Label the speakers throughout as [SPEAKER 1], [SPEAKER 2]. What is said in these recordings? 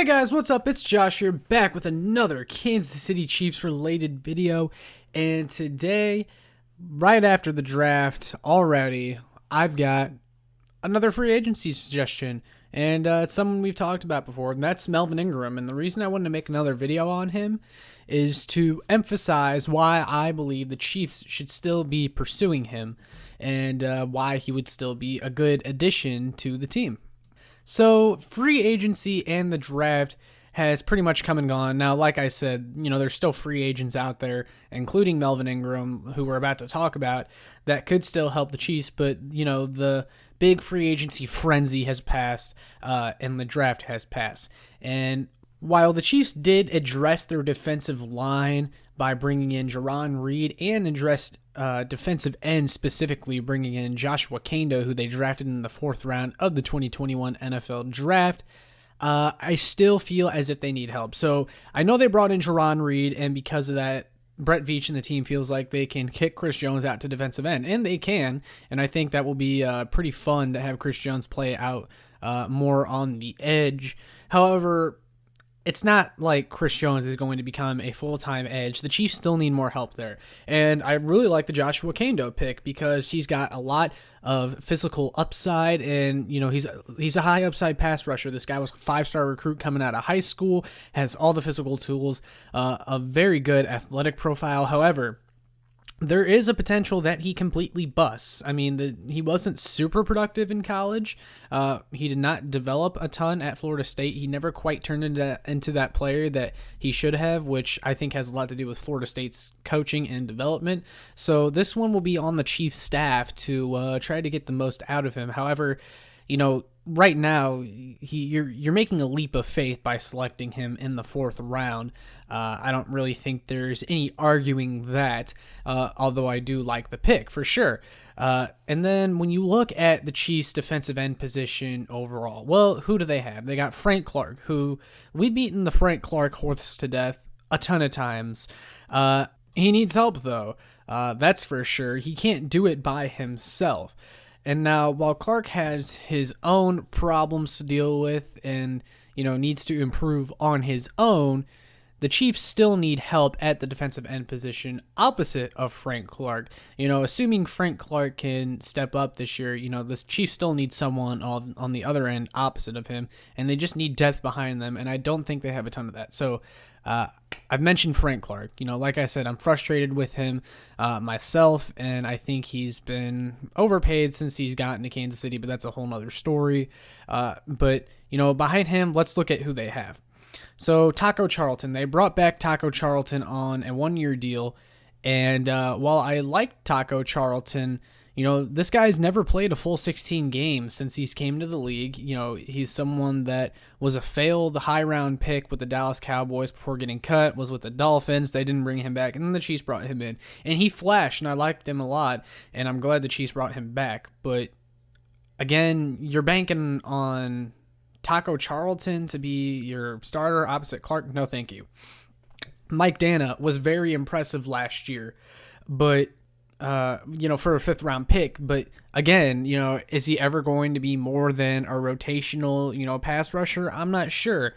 [SPEAKER 1] Hey guys, what's up? It's Josh here, back with another Kansas City Chiefs related video. And today, right after the draft already, I've got another free agency suggestion. And it's someone we've talked about before, and that's Melvin Ingram. And the reason I wanted to make another video on him is to emphasize why I believe the Chiefs should still be pursuing him and why he would still be a good addition to the team. So, free agency and the draft has pretty much come and gone. Now, like I said, there's still free agents out there, including Melvin Ingram, who we're about to talk about, that could still help the Chiefs, but, the big free agency frenzy has passed, and the draft has passed. And while the Chiefs did address their defensive line by bringing in Jarran Reed and addressed defensive end, specifically bringing in Joshua Kando, who they drafted in the 4th round of the 2021 NFL Draft, I still feel as if they need help. So I know they brought in Jarran Reed, and because of that, Brett Veach and the team feels like they can kick Chris Jones out to defensive end, and they can, and I think that will be pretty fun to have Chris Jones play out more on the edge. However, it's not like Chris Jones is going to become a full-time edge. The Chiefs still need more help there. And I really like the Joshua Kando pick because he's got a lot of physical upside, and he's a high upside pass rusher. This guy was a 5-star recruit coming out of high school, has all the physical tools, a very good athletic profile. However, there is a potential that he completely busts. I mean, he wasn't super productive in college. He did not develop a ton at Florida State. He never quite turned into that player that he should have, which I think has a lot to do with Florida State's coaching and development. So this one will be on the Chiefs staff to try to get the most out of him. However, right now, you're making a leap of faith by selecting him in the 4th round. I don't really think there's any arguing that, although I do like the pick for sure. And then when you look at the Chiefs' defensive end position overall, well, who do they have? They got Frank Clark, who we've beaten the Frank Clark horse to death a ton of times. He needs help, though. That's for sure. He can't do it by himself. And now, while Clark has his own problems to deal with and, needs to improve on his own, the Chiefs still need help at the defensive end position opposite of Frank Clark. Assuming Frank Clark can step up this year, the Chiefs still need someone on the other end opposite of him, and they just need depth behind them, and I don't think they have a ton of that. So, I've mentioned Frank Clark. Like I said, I'm frustrated with him myself, and I think he's been overpaid since he's gotten to Kansas City, but that's a whole nother story. But behind him, let's look at who they have. So Taco Charlton, they brought back Taco Charlton on a 1-year deal, and while I like Taco Charlton, this guy's never played a full 16 games since he's came to the league. He's someone that was a failed high-round pick with the Dallas Cowboys before getting cut, was with the Dolphins. They didn't bring him back, and then the Chiefs brought him in. And he flashed, and I liked him a lot, and I'm glad the Chiefs brought him back. But, again, you're banking on Taco Charlton to be your starter opposite Clark? No, thank you. Mike Dana was very impressive last year, but for a 5th-round pick. But again, is he ever going to be more than a rotational, pass rusher? I'm not sure.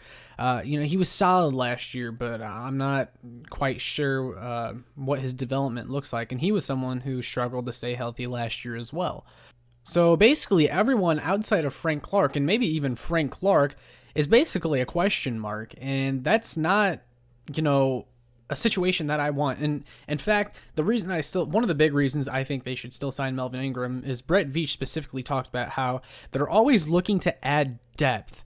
[SPEAKER 1] He was solid last year, but I'm not quite sure what his development looks like. And he was someone who struggled to stay healthy last year as well. So basically everyone outside of Frank Clark, and maybe even Frank Clark, is basically a question mark. And that's not, a situation that I want. And in fact, one of the big reasons I think they should still sign Melvin Ingram is Brett Veach specifically talked about how they're always looking to add depth,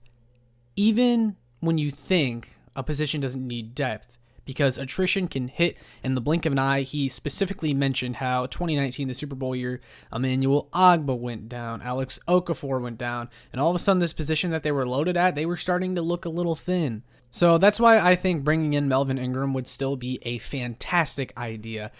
[SPEAKER 1] even when you think a position doesn't need depth, because attrition can hit in the blink of an eye. He specifically mentioned how 2019, the Super Bowl year, Emmanuel Ogbah went down, Alex Okafor went down, and all of a sudden this position that they were loaded at, they were starting to look a little thin. So that's why I think bringing in Melvin Ingram would still be a fantastic idea.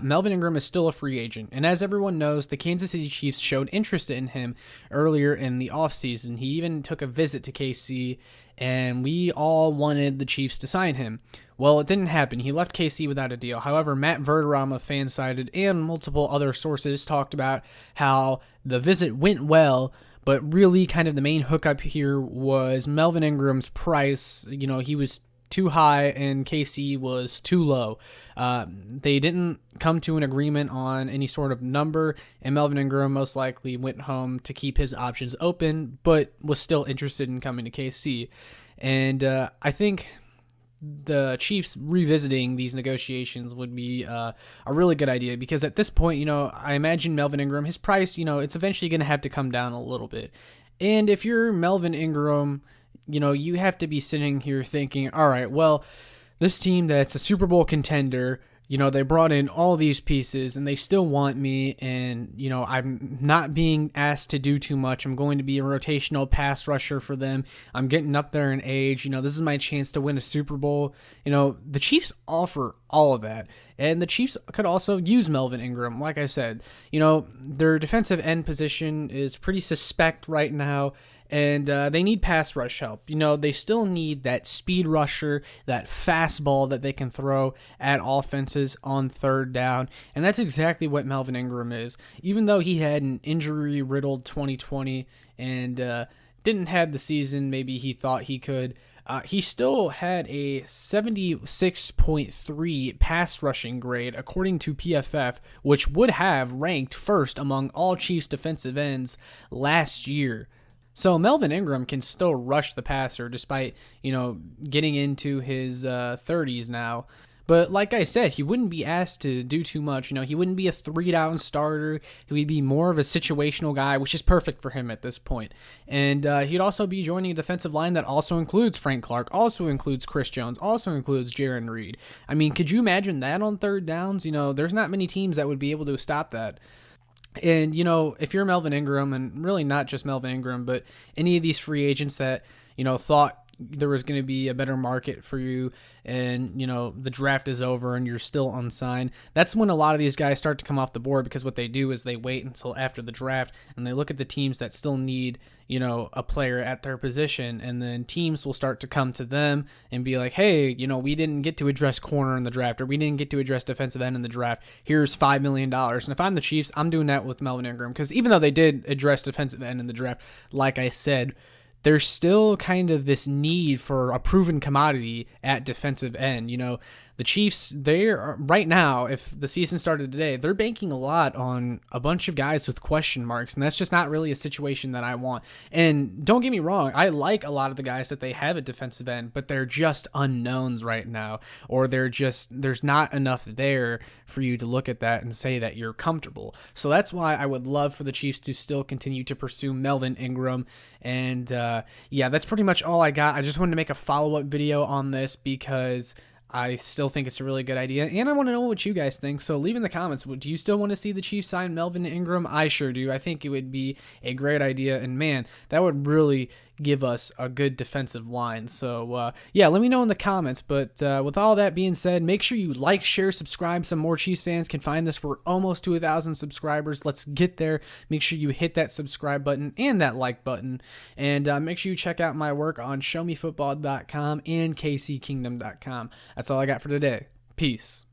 [SPEAKER 1] Melvin Ingram is still a free agent, and as everyone knows, the Kansas City Chiefs showed interest in him earlier in the offseason. He even took a visit to KC, and we all wanted the Chiefs to sign him. Well, it didn't happen. He left KC without a deal. However, Matt Verderame of Fansided and multiple other sources talked about how the visit went well, But really, kind of the main hookup here was Melvin Ingram's price. He was too high and KC was too low. They didn't come to an agreement on any sort of number, and Melvin Ingram most likely went home to keep his options open, but was still interested in coming to KC. And I think the Chiefs revisiting these negotiations would be a really good idea, because at this point, I imagine Melvin Ingram, his price, it's eventually going to have to come down a little bit. And if you're Melvin Ingram, you have to be sitting here thinking, all right, well, this team that's a Super Bowl contender, they brought in all these pieces and they still want me, and, I'm not being asked to do too much. I'm going to be a rotational pass rusher for them. I'm getting up there in age. This is my chance to win a Super Bowl. The Chiefs offer all of that, and the Chiefs could also use Melvin Ingram. Like I said, their defensive end position is pretty suspect right now, and they need pass rush help. They still need that speed rusher, that fastball that they can throw at offenses on third down, and that's exactly what Melvin Ingram is. Even though he had an injury-riddled 2020 and didn't have the season maybe he thought he could, he still had a 76.3 pass rushing grade according to PFF, which would have ranked first among all Chiefs defensive ends last year. So Melvin Ingram can still rush the passer despite, getting into his 30s now. But like I said, he wouldn't be asked to do too much. He wouldn't be a 3-down starter. He would be more of a situational guy, which is perfect for him at this point. And he'd also be joining a defensive line that also includes Frank Clark, also includes Chris Jones, also includes Jaron Reed. I mean, could you imagine that on third downs? There's not many teams that would be able to stop that. And, if you're Melvin Ingram, and really not just Melvin Ingram, but any of these free agents that, thought there was going to be a better market for you, and, the draft is over and you're still unsigned, that's when a lot of these guys start to come off the board, because what they do is they wait until after the draft and they look at the teams that still need, a player at their position, and then teams will start to come to them and be like, hey, we didn't get to address corner in the draft, or we didn't get to address defensive end in the draft. Here's $5 million. And if I'm the Chiefs, I'm doing that with Melvin Ingram, because even though they did address defensive end in the draft, like I said, there's still kind of this need for a proven commodity at defensive end. The Chiefs, they're right now, if the season started today, they're banking a lot on a bunch of guys with question marks, and that's just not really a situation that I want. And don't get me wrong, I like a lot of the guys that they have at defensive end, but they're just unknowns right now, or there's not enough there for you to look at that and say that you're comfortable. So that's why I would love for the Chiefs to still continue to pursue Melvin Ingram. And that's pretty much all I got. I just wanted to make a follow-up video on this because I still think it's a really good idea, and I want to know what you guys think, so leave in the comments. Do you still want to see the Chiefs sign Melvin Ingram? I sure do. I think it would be a great idea, and man, that would really give us a good defensive line. So, let me know in the comments. But with all that being said, make sure you like, share, subscribe. Some more Chiefs fans can find this. We're almost to 1,000 subscribers. Let's get there. Make sure you hit that subscribe button and that like button. And make sure you check out my work on showmefootball.com and kckingdom.com. That's all I got for today. Peace.